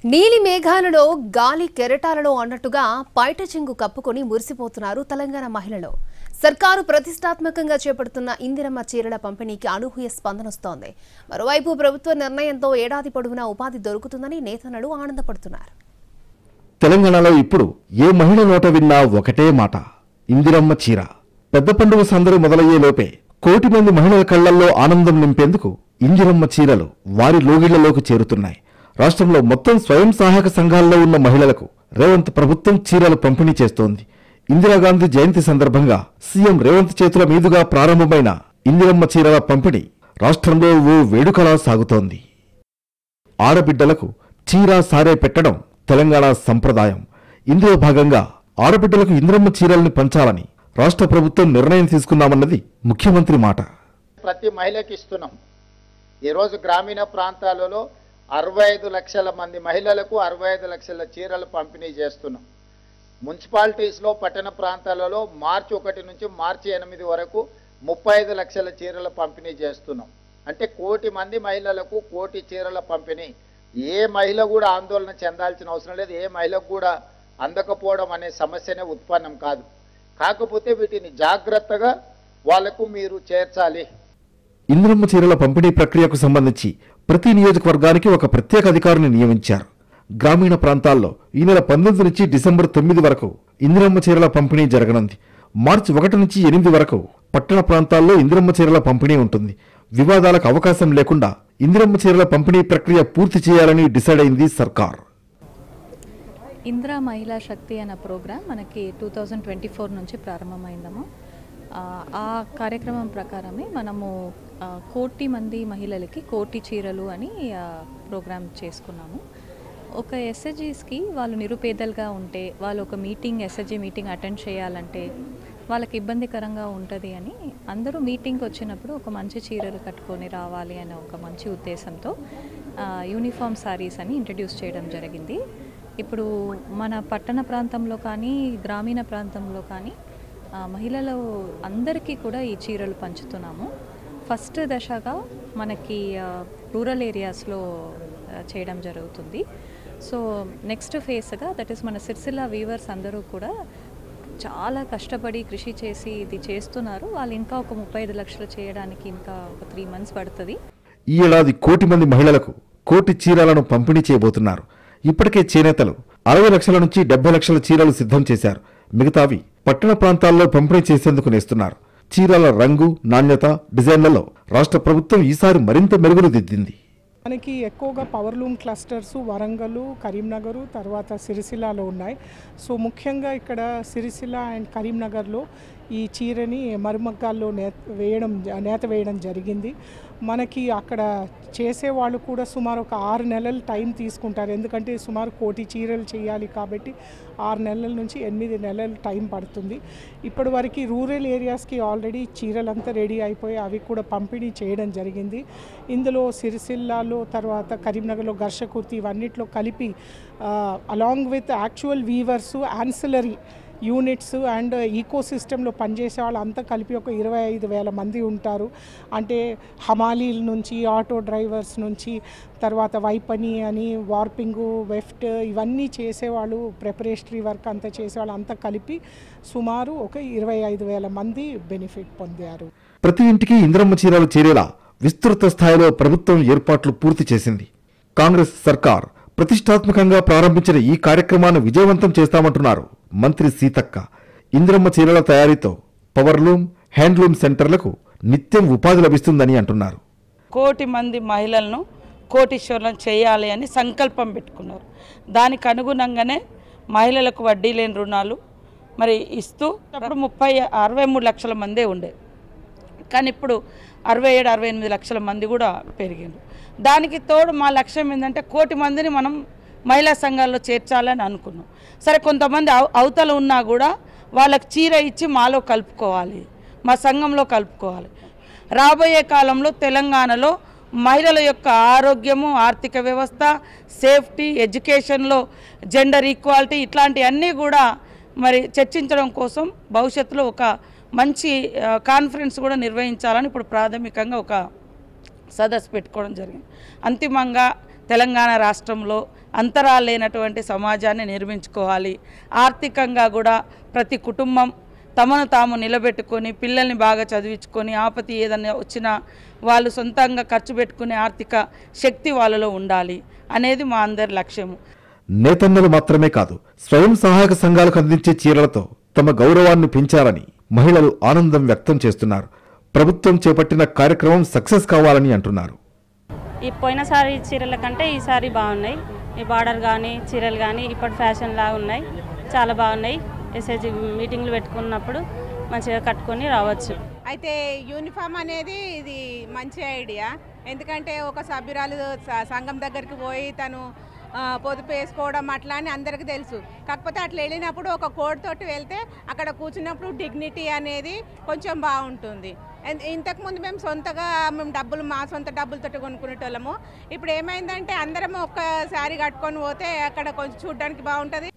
నీలి మేఘాలలో గాలి కెరటాలలో అన్నట్టుగా పైట చెంగు కప్పుకొని మురిసిపోతున్నారు తెలంగాణ మహిళలు. సర్కారు ప్రతిష్టాత్మకంగా చేపడుతున్న ఇందిరమ్మ చీరల పంపిణీకి అనూహ్య స్పందనొస్తోంది. మరోవైపు ప్రభుత్వ నిర్ణయంతో ఏడాది పొడవునా ఉపాధి దొరుకుతుందని నేతన్నలు ఆనందపడుతున్నారు. తెలంగాణలో ఇప్పుడు ఏ మహిళ నోట విన్నా ఒకటే మాట, ఇందిరమ్మ చీర. పెద్ద పండుగ సందడి మొదలయ్యే లోపే కోటి మంది మహిళల కళ్లల్లో ఆనందం నింపేందుకు ఇందిరమ్మ చీరలు వారి లోగిళ్లలోకి చేరుతున్నాయి. రాష్ట్రంలో మొత్తం స్వయం సహాయక సంఘాల్లో ఉన్న మహిళలకు రేవంత్ ప్రభుత్వం చీరలు పంపిణీ చేస్తోంది. ఇందిరాగాంధీ జయంతి సందర్భంగా సీఎం రేవంత్ చేతుల మీదుగా ప్రారంభమైన ఇందిరమ్మ చీరల పంపిణీ రాష్ట్రంలో ఓ వేడుకలా సాగుతోంది. ఆడబిడ్డలకు చీర సారే పెట్టడం తెలంగాణ సంప్రదాయం. ఇందులో భాగంగా ఆడబిడ్డలకు ఇందిరమ్మ చీరల్ని పంచాలని రాష్ట్ర ప్రభుత్వం నిర్ణయం తీసుకున్నామన్నది ముఖ్యమంత్రి మాట. ప్రతి మహిళకి ఇస్తున్నాం. ఈరోజు గ్రామీణ ప్రాంతాలలో 65 లక్షల మంది మహిళలకు 65 లక్షల చీరలు పంపిణీ చేస్తున్నాం. మున్సిపాలిటీస్లో పట్టణ ప్రాంతాలలో మార్చి 1 నుంచి మార్చి 8 వరకు 35 లక్షల చీరల పంపిణీ చేస్తున్నాం. అంటే కోటి మంది మహిళలకు కోటి చీరల పంపిణీ. ఏ మహిళ కూడా ఆందోళన చెందాల్సిన అవసరం లేదు. ఏ మహిళకు కూడా అందకపోవడం అనే సమస్యనే ఉత్పన్నం కాదు. కాకపోతే వీటిని జాగ్రత్తగా వాళ్లకు మీరు చేర్చాలి. ఇందిరమ్మ చీరల పంపిణీ ప్రక్రియకు సంబంధించి ప్రతి నియోజకవర్గానికి ఒక ప్రత్యేక అధికారిని నియమించారు. గ్రామీణ ప్రాంతాల్లో ఈ నెల 19 నుంచి డిసెంబర్ 9 వరకు ఇందిరమ్మ చీరల పంపిణీ జరగనుంది. మార్చి 1 నుంచి 8 వరకు పట్టణ ప్రాంతాల్లో ఇందిరమ్మ చీరల పంపిణీ ఉంటుంది. వివాదాలకు అవకాశం లేకుండా ఇందిరమ్మ చీరల పంపిణీ ప్రక్రియ పూర్తి చేయాలని డిసైడ్ అయింది సర్కార్. ఇందిరా మహిళా శక్తి అనే ప్రోగ్రాం మనకి 2024 నుంచి ప్రారంభమైందము. ఆ కార్యక్రమం ప్రకారమే మనము 1 కోటి మంది మహిళలకి కోటి చీరలు అని ప్రోగ్రాం చేసుకున్నాము. ఒక ఎస్హెచ్జీస్కి వాళ్ళు నిరుపేదలుగా ఉంటే వాళ్ళు ఒక ఎస్హెచ్జీ మీటింగ్ అటెండ్ చేయాలంటే వాళ్ళకి ఇబ్బందికరంగా ఉంటుంది అని అందరూ మీటింగ్కి వచ్చినప్పుడు ఒక మంచి చీరలు కట్టుకొని రావాలి అనే ఒక మంచి ఉద్దేశంతో యూనిఫామ్ శారీస్ అని ఇంట్రడ్యూస్ చేయడం జరిగింది. ఇప్పుడు మన పట్టణ ప్రాంతంలో కానీ గ్రామీణ ప్రాంతంలో కానీ మహిళలు అందరికీ కూడా ఈ చీరలు పంచుతున్నాము. ఫస్ట్ దశగా మనకి రూరల్ ఏరియాస్లో చేయడం జరుగుతుంది. సో నెక్స్ట్ ఫేజ్గా దట్ ఈస్ మన సిరిసిల్ల వీవర్స్ అందరూ కూడా చాలా కష్టపడి కృషి చేసి ఇది చేస్తున్నారు. వాళ్ళు ఇంకా ఒక 35 లక్షలు చేయడానికి ఇంకా ఒక 3 months పడుతుంది. ఈ ఏడాది కోటి మంది మహిళలకు కోటి చీరలను పంపిణీ చేయబోతున్నారు. ఇప్పటికే చేనేతలు 60 లక్షల నుంచి 70 లక్షల చీరలు సిద్ధం చేశారు. మిగతావి పట్టణ ప్రాంతాల్లో పంపిణీ చేసేందుకు నేస్తున్నారు. చీరల రంగు, నాణ్యత, డిజైన్లలో రాష్ట్ర ప్రభుత్వం ఈసారి మరింత మెరుగులు దిద్దింది. మనకి ఎక్కువగా పవర్లూమ్ క్లస్టర్స్ వరంగల్, కరీంనగర్, తర్వాత సిరిసిల్లలో ఉన్నాయి. సో ముఖ్యంగా ఇక్కడ సిరిసిల్ల అండ్ కరీంనగర్లో ఈ చీరని మరుమగ్గాల్లో నేత వేయడం జరిగింది. మనకి అక్కడ చేసేవాళ్ళు కూడా సుమారు ఒక 6 నెలలు టైం తీసుకుంటారు. ఎందుకంటే సుమారు 1 కోటి చీరలు చేయాలి కాబట్టి 6 నెలల నుంచి 8 నెలలు టైం పడుతుంది. ఇప్పటి వరకు రూరల్ ఏరియాస్కి ఆల్రెడీ చీరలంతా రెడీ అయిపోయి అవి కూడా పంపిణీ చేయడం జరిగింది. ఇందులో సిరిసిల్లాలో తర్వాత కరీంనగర్లో ఘర్షకుర్తి ఇవన్నిట్లో కలిపి along with actual weavers, ancillary units and eco సిస్టంలో పనిచేసే వాళ్ళు అంతా కలిపి ఒక 25,000 మంది ఉంటారు. అంటే హమాలీల నుంచి, ఆటో డ్రైవర్స్ నుంచి, తర్వాత వైపని అని, వార్పింగు, వెఫ్ట్ ఇవన్నీ చేసేవాళ్ళు, ప్రిపరేటరీ వర్క్ అంతా చేసేవాళ్ళు అంతా కలిపి సుమారు ఒక 25,000 మంది బెనిఫిట్ పొందారు. ప్రతి ఇంటికి ఇందిరమ్మ చీరలు చేరేలా విస్తృత స్థాయిలో ప్రభుత్వం ఏర్పాట్లు పూర్తి చేసింది. కాంగ్రెస్ సర్కార్ ప్రతిష్టాత్మకంగా ప్రారంభించిన ఈ కార్యక్రమాన్ని విజయవంతం చేస్తామంటున్నారు మంత్రి సీతక్క. ఇందిరమ్మ చీరల తయారీతో పవర్లూమ్, హ్యాండ్లూమ్ సెంటర్లకు నిత్యం ఉపాధి లభిస్తుందని అంటున్నారు. 1 కోటి మంది మహిళలను కోటీశ్వరులను చేయాలి అని సంకల్పం పెట్టుకున్నారు. దానికి అనుగుణంగానే మహిళలకు వడ్డీ లేని రుణాలు మరి ఇస్తూ అప్పుడు 63 లక్షల మందే ఉండేది. కానీ ఇప్పుడు 67-68 లక్షల మంది కూడా పెరిగింది. దానికి తోడు మా లక్ష్యం ఏంటంటే 1 కోటి మందిని మనం మహిళా సంఘాల్లో చేర్చాలని అనుకున్నాం. సరే కొంతమంది అవతల ఉన్నా కూడా వాళ్ళకి చీర ఇచ్చి మాలో కలుపుకోవాలి, మా సంఘంలో కలుపుకోవాలి. రాబోయే కాలంలో తెలంగాణలో మహిళల యొక్క ఆరోగ్యము, ఆర్థిక వ్యవస్థ, సేఫ్టీ, ఎడ్యుకేషన్లో జెండర్ ఈక్వాలిటీ ఇట్లాంటివన్నీ కూడా మరి చర్చించడం కోసం భవిష్యత్తులో ఒక మంచి కాన్ఫరెన్స్ కూడా నిర్వహించాలని ఇప్పుడు ప్రాథమికంగా ఒక సదస్సు పెట్టుకోవడం జరిగింది. అంతిమంగా తెలంగాణ రాష్ట్రంలో అంతరాలు లేనటువంటి సమాజాన్ని నిర్మించుకోవాలి. ఆర్థికంగా కూడా ప్రతి కుటుంబం తమను తాము నిలబెట్టుకొని పిల్లల్ని బాగా చదివించుకొని ఆపత్తి ఏదైనా వచ్చినా వాళ్ళు సొంతంగా ఖర్చు పెట్టుకునే ఆర్థిక శక్తి వాళ్ళలో ఉండాలి అనేది మా అందరి లక్ష్యము. నేతన్నలు మాత్రమే కాదు, స్వయం సహాయక సంఘాలకు అందించే చీరలతో తమ గౌరవాన్ని పెంచాలని మహిళలు ఆనందం వ్యక్తం చేస్తున్నారు. ప్రభుత్వం చేపట్టిన కార్యక్రమం సక్సెస్ కావాలని అంటున్నారు. ఈ పోయినసారి చీరల కంటే ఈసారి బాగున్నాయి. ఈ బార్డర్ కానీ చీరలు కానీ ఇప్పటి ఫ్యాషన్ లాగా ఉన్నాయి, చాలా బాగున్నాయి. ఎస్ఐజి మీటింగ్లు పెట్టుకున్నప్పుడు మంచిగా కట్టుకొని రావచ్చు. అయితే యూనిఫామ్ అనేది ఇది మంచి ఐడియా. ఎందుకంటే ఒక సభ్యురాలు సంఘం దగ్గరికి పోయి తను పొదుపు వేసుకోవడం అట్లా అని అందరికీ తెలుసు. కాకపోతే అట్లా వెళ్ళినప్పుడు ఒక కోడ్ తోటి వెళ్తే అక్కడ కూర్చున్నప్పుడు డిగ్నిటీ అనేది కొంచెం బాగుంటుంది. ఇంతకుముందు మేము సొంతగా మా సొంత డబ్బులతో కొనుక్కునేటోళ్ళము. ఇప్పుడు ఏమైందంటే అందరం ఒక్క శారీ కట్టుకొని పోతే అక్కడ కొంచెం చూడడానికి బాగుంటుంది.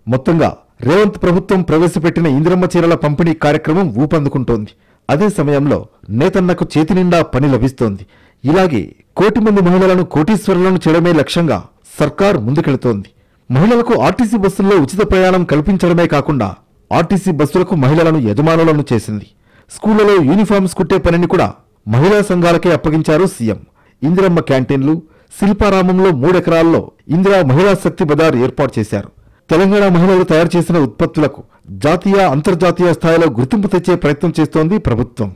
మొత్తంగా రేవంత్ ప్రభుత్వం ప్రవేశపెట్టిన ఇందిరమ్మ చీరల పంపిణీ కార్యక్రమం ఊపందుకుంటోంది. అదే సమయంలో నేతన్నకు చేతి నిండా పని లభిస్తోంది. ఇలాగే 1 కోటి మంది మహిళలను కోటీశ్వరులను చేయడమే లక్ష్యంగా సర్కార్ ముందుకెళుతోంది. మహిళలకు ఆర్టీసీ బస్సుల్లో ఉచిత ప్రయాణం కల్పించడమే కాకుండా ఆర్టీసీ బస్సులకు మహిళలను యజమానులను చేసింది. స్కూళ్లలో యూనిఫామ్స్ కుట్టే పనిని కూడా మహిళా సంఘాలకే అప్పగించారు సీఎం. ఇందిరమ్మ క్యాంటీన్లు, శిల్పారామంలో 3 ఎకరాల్లో ఇందిరా మహిళా శక్తి బజార్ ఏర్పాటు చేశారు. తెలంగాణ మహిళలు తయారు చేసిన ఉత్పత్తులకు జాతీయ, అంతర్జాతీయ స్థాయిలో గుర్తింపు తెచ్చే ప్రయత్నం చేస్తోంది ప్రభుత్వం.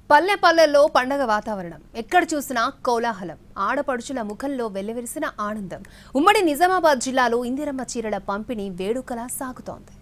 పల్లె పల్లెల్లో పండగ వాతావరణం, ఎక్కడ చూసినా కోలాహలం, ఆడపడుచుల ముఖంలో వెల్లివిరిసిన ఆనందం. ఉమ్మడి నిజామాబాద్ జిల్లాలో ఇందిరమ్మ చీరల పంపిణీ వేడుకలా సాగుతోంది.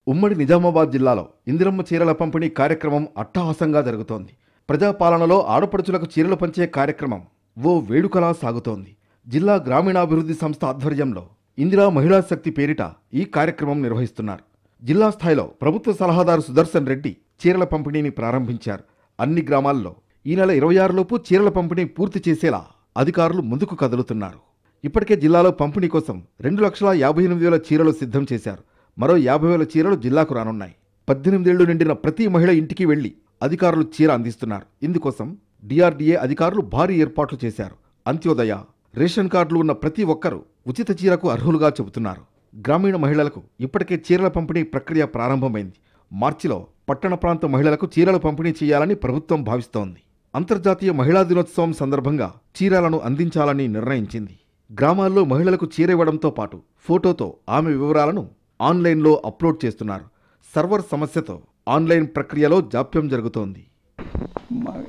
ఉమ్మడి నిజామాబాద్ జిల్లాలో ఇందిరమ్మ చీరల పంపిణీ కార్యక్రమం అట్టహాసంగా జరుగుతోంది. ప్రజాపాలనలో ఆడపడుచులకు చీరలు పంచే కార్యక్రమం ఓ వేడుకలా సాగుతోంది. జిల్లా గ్రామీణాభివృద్ధి సంస్థ ఆధ్వర్యంలో ఇందిరా మహిళా శక్తి పేరిట ఈ కార్యక్రమం నిర్వహిస్తున్నారు. జిల్లా స్థాయిలో ప్రభుత్వ సలహాదారు సుదర్శన్ రెడ్డి చీరల పంపిణీని ప్రారంభించారు. అన్ని గ్రామాల్లో ఈ నెల 26 లోపు చీరల పంపిణీ పూర్తి చేసేలా అధికారులు ముందుకు కదులుతున్నారు. ఇప్పటికే జిల్లాలో పంపిణీ కోసం 2,58,000 చీరలు సిద్ధం చేశారు. మరో 50,000 చీరలు జిల్లాకు రానున్నాయి. 18 ఏళ్లు నిండిన ప్రతి మహిళ ఇంటికి వెళ్లి అధికారులు చీర అందిస్తున్నారు. ఇందుకోసం డిఆర్డీఏ అధికారులు భారీ ఏర్పాట్లు చేశారు. అంత్యోదయ, రేషన్ కార్డులు ఉన్న ప్రతి ఒక్కరూ ఉచిత చీరకు అర్హులుగా చెబుతున్నారు. గ్రామీణ మహిళలకు ఇప్పటికే చీరల పంపిణీ ప్రక్రియ ప్రారంభమైంది. మార్చిలో పట్టణ ప్రాంత మహిళలకు చీరలు పంపిణీ చేయాలని ప్రభుత్వం భావిస్తోంది. అంతర్జాతీయ మహిళా దినోత్సవం సందర్భంగా చీరలను అందించాలని నిర్ణయించింది. గ్రామాల్లో మహిళలకు చీర ఇవ్వడంతో పాటు ఫోటోతో ఆమె వివరాలను ఆన్లైన్లో అప్లోడ్ చేస్తున్నారు. సర్వర్ సమస్యతో ఆన్లైన్ ప్రక్రియలో జాప్యం జరుగుతోంది.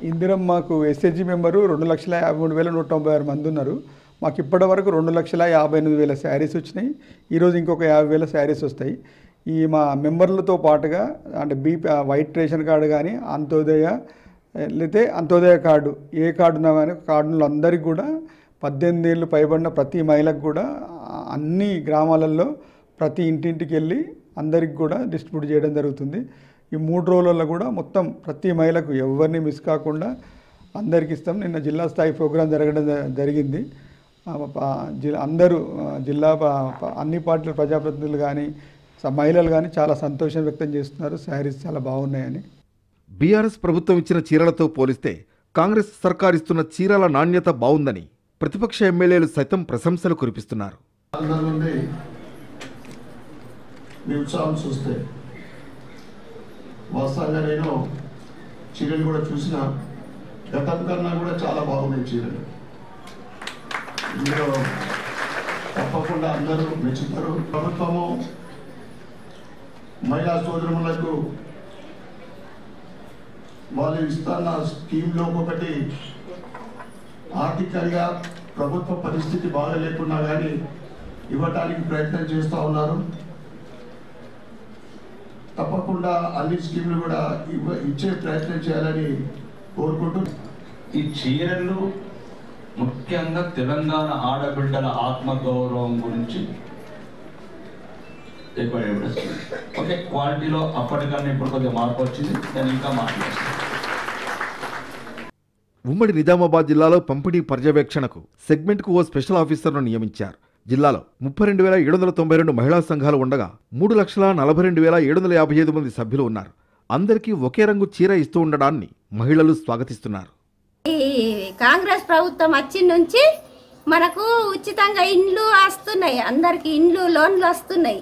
ఇందిరమ్మకు ఎస్హెచ్జి మెంబరు 2,53,196 మంది ఉన్నారు. మాకు ఇప్పటి వరకు 2,58,000 శారీస్ వచ్చినాయి. ఈరోజు ఇంకొక 50,000 శారీస్ వస్తాయి. ఈ మా మెంబర్లతో పాటుగా అంటే వైట్ రేషన్ కార్డు కానీ, అంత్యోదయ లేతే అంత్యోదయ కార్డు ఏ కార్డు ఉన్నా కానీ కార్డులు అందరికీ కూడా 18 ఏళ్ళు పైబడిన ప్రతి మహిళకు కూడా అన్ని గ్రామాలలో ప్రతి ఇంటింటికి వెళ్ళి అందరికి కూడా డిస్ట్రిబ్యూట్ చేయడం జరుగుతుంది. ఈ 3 రోజులలో కూడా మొత్తం ప్రతి మహిళకు ఎవరిని మిస్ కాకుండా అందరికి ఇస్తాం. నిన్న జిల్లా స్థాయి ప్రోగ్రాం జరిగింది. అందరూ జిల్లా అన్ని పార్టీల ప్రజాప్రతినిధులు కానీ మహిళలు కానీ చాలా సంతోషం వ్యక్తం చేస్తున్నారు. శారీస్ చాలా బాగున్నాయని. బీఆర్ఎస్ ప్రభుత్వం ఇచ్చిన చీరలతో పోలిస్తే కాంగ్రెస్ సర్కార్ ఇస్తున్న చీరల నాణ్యత బాగుందని ప్రతిపక్ష ఎమ్మెల్యేలు సైతం ప్రశంసలు కురిపిస్తున్నారు. వాస్తవంగా నేను చీరలు కూడా చూసిన గతం కన్నా కూడా చాలా బాగున్నాయి చీరలు. ఇందులో తప్పకుండా అందరూ మెచ్చుతారు. ప్రభుత్వము మహిళా సోదరులకు వాళ్ళు ఇస్తున్న స్కీమ్లో ఒకటి ఆర్థికంగా ప్రభుత్వ పరిస్థితి బాగా లేకున్నా కానీ ఇవ్వటానికి ప్రయత్నం చేస్తూ ఉన్నారు. తప్పకుండా అన్ని స్కీములు కూడా ఇచ్చే ప్రయత్నం చేయాలని కోరుకుంటూ ఈ చీరలు ముఖ్యంగా తెలంగాణ ఆడబిడ్డల ఆత్మగౌరవం గురించి ఓకే క్వాలిటీలో అప్పటికన్నా ఇప్పుడు కొద్దిగా మార్పు వచ్చింది. నేను ఇంకా మాట్లాడుతాను. ఉమ్మడి నిజామాబాద్ జిల్లాలో పంపిణీ పర్యవేక్షణకు సెగ్మెంట్కు ఓ స్పెషల్ ఆఫీసర్ను నియమించారు. జిల్లాలో 32,792 మహిళా సంఘాలు ఉండగా 3,42,755 మంది సభ్యులు ఉన్నారు. అందరికీ ఒకే రంగు చీర ఇస్తూ ఉండడాన్ని మహిళలు స్వాగతిస్తున్నారు. కాంగ్రెస్ ప్రభుత్వం వచ్చిన నుంచి మనకు ఉచితంగా ఇండ్లు వస్తున్నాయి, అందరికి ఇండ్లు లోన్లు వస్తున్నాయి,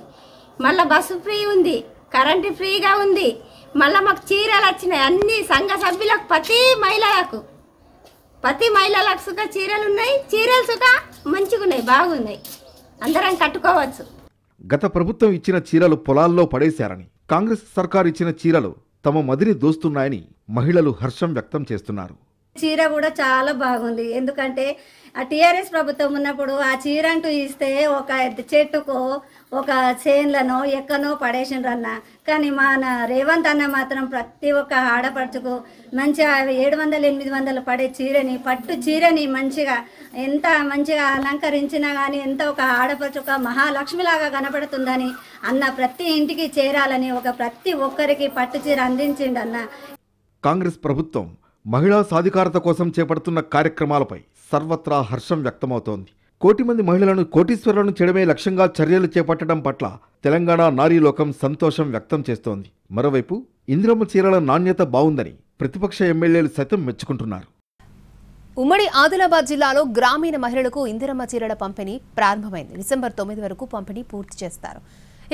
మళ్ళీ బస్సు ఫ్రీ ఉంది, కరెంటు ఫ్రీగా ఉంది, మళ్ళీ మాకు చీరలు వచ్చినాయి. అన్ని సంఘ సభ్యులకు ప్రతి మహిళలకు సుఖ చీరలు ఉన్నాయి, చీరలు సుఖ మంచిగా ఉన్నాయి, బాగున్నాయి, అందరం కట్టుకోవచ్చు. గత ప్రభుత్వం ఇచ్చిన చీరలు పొలాల్లో పడేశారని, కాంగ్రెస్ సర్కార్ ఇచ్చిన చీరలు తమ మదిని దోస్తున్నాయని మహిళలు హర్షం వ్యక్తం చేస్తున్నారు. చీర కూడా చాలా బాగుంది. ఎందుకంటే ఆ టీఆర్ఎస్ ప్రభుత్వం ఉన్నప్పుడు ఆ చీర అంటూ ఇస్తే ఒక చెట్టుకో ఒక చేన్లను ఎక్కనో పడేసిండ్రు అన్న. కానీ మన రేవంత్ అన్న మాత్రం ప్రతి ఒక్క ఆడపడుచుకు మంచిగా 700-800 పడే చీరని, పట్టు చీరని ఎంత మంచిగా అలంకరించినా కానీ ఎంత ఒక ఆడపడుచుక మహాలక్ష్మిలాగా కనపడుతుందని అన్న ప్రతి ఇంటికి చేరాలని ప్రతి ఒక్కరికి పట్టు చీర అందించిండు అన్న. కాంగ్రెస్ ప్రభుత్వం మహిళా సాధికారత కోసం చేపడుతున్న కార్యక్రమాలపై సర్వత్రా హర్షం వ్యక్తమవుతోంది. 1 కోటి మంది మహిళలను కోటీశ్వరులను చేయడమే లక్ష్యంగా చర్యలు చేపట్టడం పట్ల తెలంగాణ నారీలోకం సంతోషం వ్యక్తం చేస్తోంది. మరోవైపు ఇందిరమ్మ చీరల నాణ్యత బాగుందని ప్రతిపక్ష ఎమ్మెల్యేలు సైతం మెచ్చుకుంటున్నారు. ఉమ్మడి ఆదిలాబాద్ జిల్లాలో గ్రామీణ మహిళలకు ఇందిరమ్మ చీరల పంపిణీ ప్రారంభమైంది. డిసెంబర్ 9 వరకు పంపిణీ పూర్తి చేస్తారు.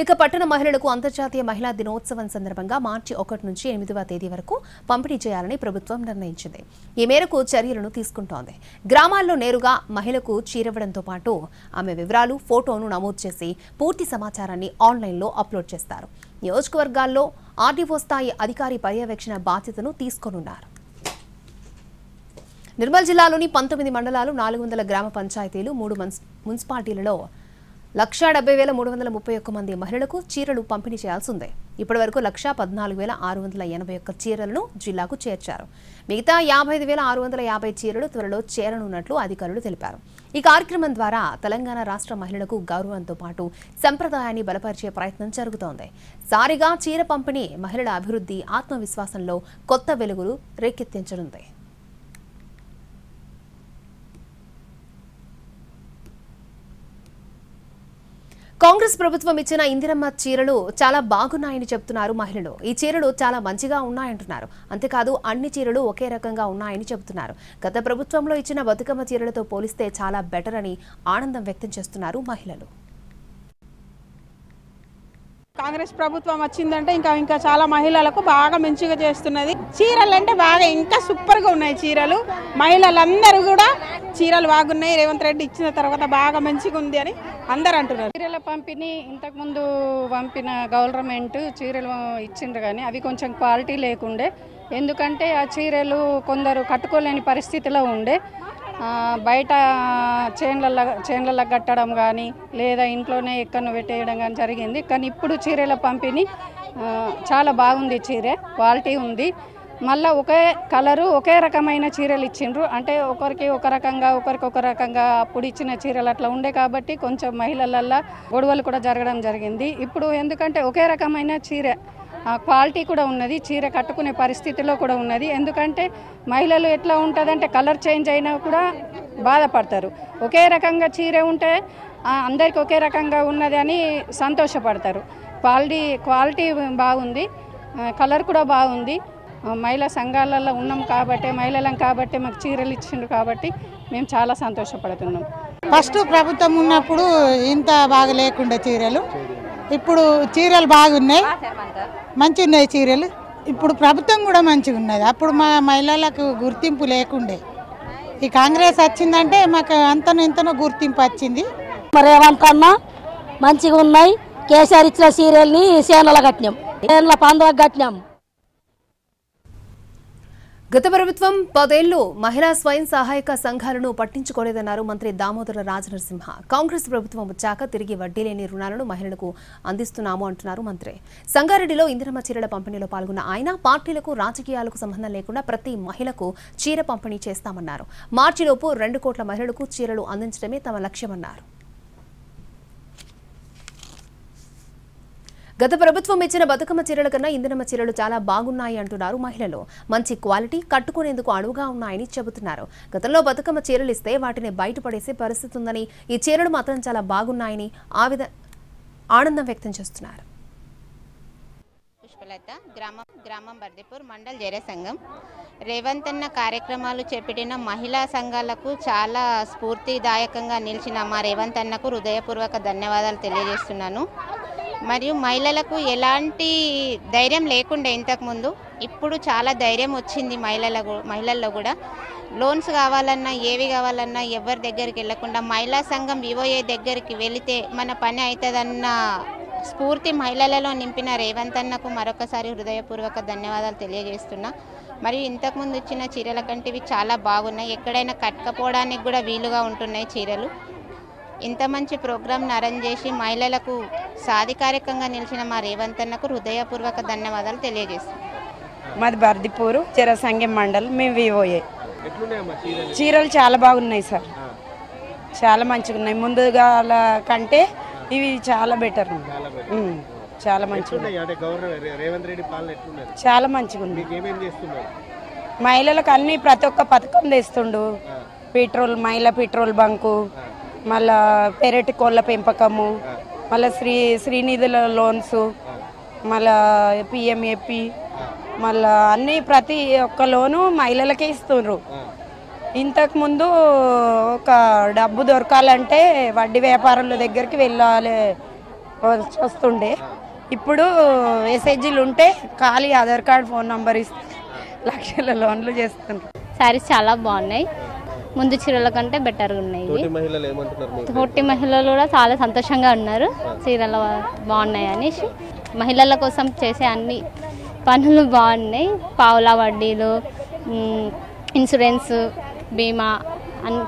ఇక పట్టణ మహిళలకు అంతర్జాతీయ మహిళా దినోత్సవం సందర్భంగా మార్చి 1 నుంచి 8వ తేదీ వరకు పంపిణీ చేయాలని ప్రభుత్వం నిర్ణయించింది. ఈ మేరకు చర్యలను తీసుకుంటోంది. గ్రామాల్లో నేరుగా మహిళకు చీరవ్వడంతో పాటు ఆమె వివరాలు, ఫోటోను నమోదు చేసి పూర్తి సమాచారాన్ని ఆన్లైన్లో అప్లోడ్ చేస్తారు. నియోజకవర్గాల్లో ఆర్డీఓ స్థాయి అధికారి పర్యవేక్షణ బాధ్యతను తీసుకోనున్నారు. నిర్మల్ జిల్లాలోని 19 మండలాలు, 400 గ్రామ పంచాయతీలు, 3 మున్సిపాలిటీలలో 1,70,331 మంది మహిళలకు చీరలు పంపిణీ చేయాల్సి ఉంది. ఇప్పటివరకు 1,14,681 చీరలను జిల్లాకు చేర్చారు. మిగతా 55,650 చీరలు త్వరలో చేరనున్నట్లు అధికారులు తెలిపారు. ఈ కార్యక్రమం ద్వారా తెలంగాణ రాష్ట్ర మహిళలకు గౌరవంతో పాటు సంప్రదాయాన్ని బలపరిచే ప్రయత్నం జరుగుతోంది. సారిగా చీర పంపిణీ మహిళల అభివృద్ధి, ఆత్మవిశ్వాసంలో కొత్త వెలుగులు రేకెత్తించనుంది. కాంగ్రెస్ ప్రభుత్వం ఇచ్చిన ఇందిరమ్మ చీరలు చాలా బాగున్నాయని చెబుతున్నారు మహిళలు. ఈ చీరలు చాలా మంచిగా ఉన్నాయంటున్నారు. అంతేకాదు అన్ని చీరలు ఒకే రకంగా ఉన్నాయని చెబుతున్నారు. గత ప్రభుత్వంలో ఇచ్చిన బతుకమ్మ చీరలతో పోలిస్తే చాలా బెటర్ అని ఆనందం వ్యక్తం చేస్తున్నారు మహిళలు. కాంగ్రెస్ ప్రభుత్వం వచ్చిందంటే ఇంకా చాలా మహిళలకు బాగా మంచిగా చేస్తున్నది. చీరలు అంటే బాగా ఇంకా సూపర్గా ఉన్నాయి చీరలు. మహిళలందరూ కూడా చీరలు బాగున్నాయి, రేవంత్ రెడ్డి ఇచ్చిన తర్వాత బాగా మంచిగా ఉంది అని అందరు అంటున్నారు. చీరల పంపిణీ ఇంతకుముందు పంపిన గవర్నమెంట్ చీరలు ఇచ్చిండ్రు కానీ అవి కొంచెం క్వాలిటీ లేకుండే. ఎందుకంటే ఆ కొందరు కట్టుకోలేని పరిస్థితిలో ఉండే. బయట చేన్లలో కట్టడం కానీ లేదా ఇంట్లోనే ఎక్కడో పెట్టేయడం కానీ జరిగింది. కానీ ఇప్పుడు చీరల పంపిణీ చాలా బాగుంది. చీర క్వాలిటీ ఉంది. మళ్ళీ ఒకే కలరు ఒకే రకమైన చీరలు ఇచ్చిండ్రు. అంటే ఒకరికి ఒక రకంగా ఒకరికి ఒక రకంగా అప్పుడు ఇచ్చిన చీరలు అట్లా ఉండే కాబట్టి కొంచెం మహిళలల్లో గొడవలు కూడా జరగడం జరిగింది. ఇప్పుడు ఎందుకంటే ఒకే రకమైన చీర క్వాలిటీ కూడా ఉన్నది, చీర కట్టుకునే పరిస్థితిలో కూడా ఉన్నది. ఎందుకంటే మహిళలు ఎట్లా ఉంటుందంటే కలర్ చేంజ్ అయినా కూడా బాధపడతారు. ఒకే రకంగా చీర ఉంటే అందరికి ఒకే రకంగా ఉన్నది అని సంతోషపడతారు. క్వాలిటీ బాగుంది, కలర్ కూడా బాగుంది. మహిళా సంఘాలలో ఉన్నాం కాబట్టి మహిళలం కాబట్టి మాకు చీరలు ఇచ్చిండ్రు కాబట్టి మేము చాలా సంతోషపడుతున్నాం. ఫస్ట్ ప్రభుత్వం ఉన్నప్పుడు ఇంత బాగా లేకుండా చీరలు, ఇప్పుడు చీరలు బాగున్నాయి, మంచిగా ఉన్నాయి చీరలు. ఇప్పుడు ప్రభుత్వం కూడా మంచిగా ఉన్నది. అప్పుడు మా మహిళలకు గుర్తింపు లేకుండే. ఈ కాంగ్రెస్ వచ్చిందంటే మాకు అంతనో ఇంతనో గుర్తింపు వచ్చింది. రేవంత్ అన్న మంచిగా ఉన్నాయి. కేసీఆర్ ఇచ్చిన చీరల్ని సేనల కట్టినాం, సేనల పందులకు కట్టినాం. గత ప్రభుత్వం 10 ఏళ్లు మహిళా స్వయం సహాయక సంఘాలను పట్టించుకోలేదన్నారు మంత్రి దామోదర రాజనరసింహ. కాంగ్రెస్ ప్రభుత్వం వచ్చాక తిరిగి వడ్డీ లేని రుణాలను మహిళలకు అందిస్తున్నాము అంటున్నారు మంత్రి. సంగారెడ్డిలో ఇందిరమ్మ చీరల పంపిణీలో పాల్గొన్న ఆయన పార్టీలకు, రాజకీయాలకు సంబంధం లేకుండా ప్రతి మహిళకు చీర పంపిణీ చేస్తామన్నారు. మార్చిలోపు 2 కోట్ల మహిళలకు చీరలు అందించడమే తమ లక్ష్యమన్నారు. గత ప్రభుత్వం ఇచ్చిన బతుకమ్మ చీరల కన్నా ఇందిరమ్మ చీరలు చాలా బాగున్నాయి అంటున్నారు మహిళలు. మంచి క్వాలిటీ, కట్టుకునేందుకు అనువుగా ఉన్నాయని చెబుతున్నారు. గతంలో బతుకమ్మ చీరలు ఇస్తే వాటిని బయటపడేసే పరిస్థితి ఉందని, ఈ చీరలు మాత్రం చాలా బాగున్నాయని ఆనందం వ్యక్తం చేస్తున్నారు. పుష్పలత, గ్రామం బర్దిపూర్, మండల్ జైర సంఘం. రేవంత్ అన్న కార్యక్రమాలు చేపట్టిన మహిళా సంఘాలకు చాలా స్ఫూర్తిదాయకంగా నిలిచిన మా రేవంత్ అన్నకు హృదయపూర్వక ధన్యవాదాలు తెలియజేస్తున్నాను. మరియు మహిళలకు ఎలాంటి ధైర్యం లేకుండే ఇంతకుముందు, ఇప్పుడు చాలా ధైర్యం వచ్చింది మహిళల్లో కూడా. లోన్స్ కావాలన్నా ఏవి కావాలన్నా ఎవరి దగ్గరికి వెళ్లకుండా మహిళా సంఘం వివోఏ దగ్గరికి వెళితే మన పని అవుతుందన్న స్ఫూర్తి మహిళలలో నింపిన రేవంత్ అన్నకు మరొకసారి హృదయపూర్వక ధన్యవాదాలు తెలియజేస్తున్నా. మరియు ఇంతకుముందు ఇచ్చిన చీరల కంటే ఇవి చాలా బాగున్నాయి, ఎక్కడైనా కట్టుకపోవడానికి కూడా వీలుగా ఉంటున్నాయి చీరలు. ఇంత మంచి ప్రోగ్రాంను అరేంజ్ చేసి మహిళలకు సాధికారికంగా నిలిచిన మా రేవంత్ అన్నకు హృదయపూర్వక ధన్యవాదాలు తెలియజేస్తున్నాం. మాది బర్దిపూరు జరసంగం మండల్, మేము వివోఏ. చీరలు చాలా బాగున్నాయి సార్, చాలా మంచిగా ఉన్నాయి. ముందుగా కంటే ఇవి చాలా బెటర్, చాలా మంచిగా, చాలా మంచిగా ఉంది. మహిళలకు అన్ని ప్రతి ఒక్క పథకం తెస్తుండు. పెట్రోల్, మహిళా పెట్రోల్ బంకు, మళ్ళా పెరటి కోళ్ళ పెంపకము, మళ్ళీ శ్రీనిధుల లోన్స్, మళ్ళా పిఎంఏపి, మళ్ళా అన్నీ ప్రతి ఒక్క లోను మహిళలకే ఇస్తున్నారు. ఇంతకుముందు ఒక డబ్బు దొరకాలంటే వడ్డీ వ్యాపారుల దగ్గరికి వెళ్ళాలి వస్తుండే, ఇప్పుడు ఎస్హెచ్జీలు ఉంటే ఖాళీ ఆధార్ కార్డు, ఫోన్ నంబర్ ఇస్తే లక్షల లోన్లు చేస్తున్నారు. శారీస్ చాలా బాగున్నాయి, ముందు చీరల కంటే బెటర్గా ఉన్నాయి. తోటి మహిళలు కూడా చాలా సంతోషంగా ఉన్నారు, చీరలు బాగున్నాయి అనేసి. మహిళల కోసం చేసే అన్ని పనులు బాగున్నాయి, పావులా వడ్డీలు, ఇన్సూరెన్స్, బీమా,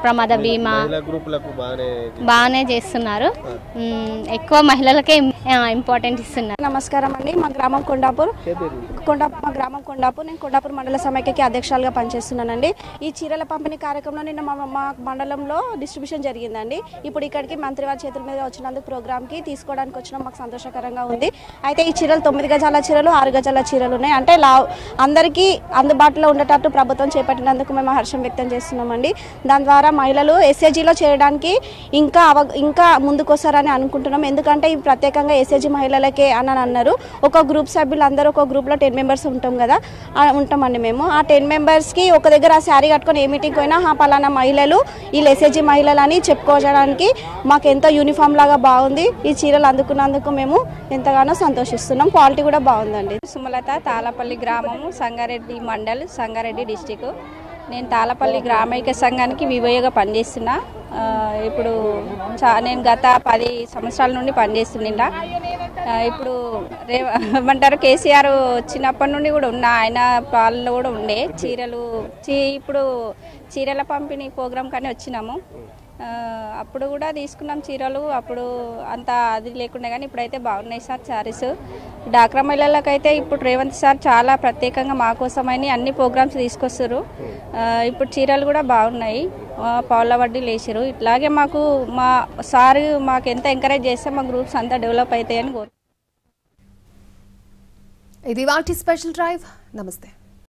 ప్రమాద బీమా బాగానే చేస్తున్నారు. ఎక్కువ మహిళలకే ఇంపార్టెంట్ ఇస్తున్నారు. నమస్కారం అండి, మా గ్రామం కొండాపూర్. మా గ్రామం కొండాపూర్. నేను కొండాపూర్ మండల సమైక్యకి అధ్యక్షులుగా పనిచేస్తున్నానండి. ఈ చీరల పంపిణీ కార్యక్రమంలో నిన్న మా మండలంలో డిస్ట్రిబ్యూషన్ జరిగిందండి. ఇప్పుడు ఇక్కడికి మంత్రి వారి చేతుల మీద వచ్చినందుకు ప్రోగ్రామ్కి తీసుకోవడానికి వచ్చినా మాకు సంతోషకరంగా ఉంది. అయితే ఈ చీరలు 9 గజాల చీరలు, 6 గజాల చీరలు ఉన్నాయి. అంటే అందరికీ అందుబాటులో ఉండేటట్టు ప్రభుత్వం చేపట్టినందుకు మేము హర్షం వ్యక్తం చేస్తున్నామండి. దాని ద్వారా మహిళలు ఎస్ఏజీలో చేరడానికి ఇంకా ముందుకొస్తారని అనుకుంటున్నాం. ఎందుకంటే ఇవి ప్రత్యేకంగా ఎస్ఏజీ మహిళలకే అని అన్నారు. ఒక గ్రూప్ సభ్యులు అందరూ ఒక గ్రూప్లో 10 మెంబర్స్ ఉంటామండి మేము. ఆ 10 మెంబర్స్కి ఒక దగ్గర ఆ శారీ కట్టుకొని ఏ మీటింగ్ పోయినా పలానా మహిళలు వీళ్ళు ఎస్ఏజీ మహిళలు అని చెప్పుకోవడానికి మాకు ఎంతో యూనిఫామ్ లాగా బాగుంది. ఈ చీరలు అందుకున్నందుకు మేము ఎంతగానో సంతోషిస్తున్నాం. క్వాలిటీ కూడా బాగుందండి. సుమలత, తాళపల్లి గ్రామము, సంగారెడ్డి మండల్, సంగారెడ్డి డిస్టిక్. నేను తాళపల్లి గ్రామైక్య సంఘానికి వివోఏగా పనిచేస్తున్నా. ఇప్పుడు నేను గత 10 సంవత్సరాల నుండి పనిచేస్తున్నా. ఇప్పుడు ఏమంటారు, కేసీఆర్ వచ్చినప్పటి నుండి కూడా ఉన్నా, ఆయన పాలనలో కూడా ఉండే ఇప్పుడు చీరల పంపిణీ ప్రోగ్రాం కానీ వచ్చినాము. అప్పుడు కూడా తీసుకున్నాం చీరలు, అప్పుడు అంత అది లేకుండా, కానీ ఇప్పుడైతే బాగున్నాయి సార్ శారీస్. డాక్రా మహిళలకైతే ఇప్పుడు రేవంత్ సార్ చాలా ప్రత్యేకంగా మా కోసమని అన్ని ప్రోగ్రామ్స్ తీసుకొస్తారు. ఇప్పుడు చీరలు కూడా బాగున్నాయి, పావుల వడ్డీలు వేసారు. ఇట్లాగే మా సార్ మాకు ఎంత ఎంకరేజ్ చేస్తే మా గ్రూప్స్ అంతా డెవలప్ అవుతాయని కోరుకుంటున్నాను. ఇది వాటి స్పెషల్ డ్రైవ్. నమస్తే.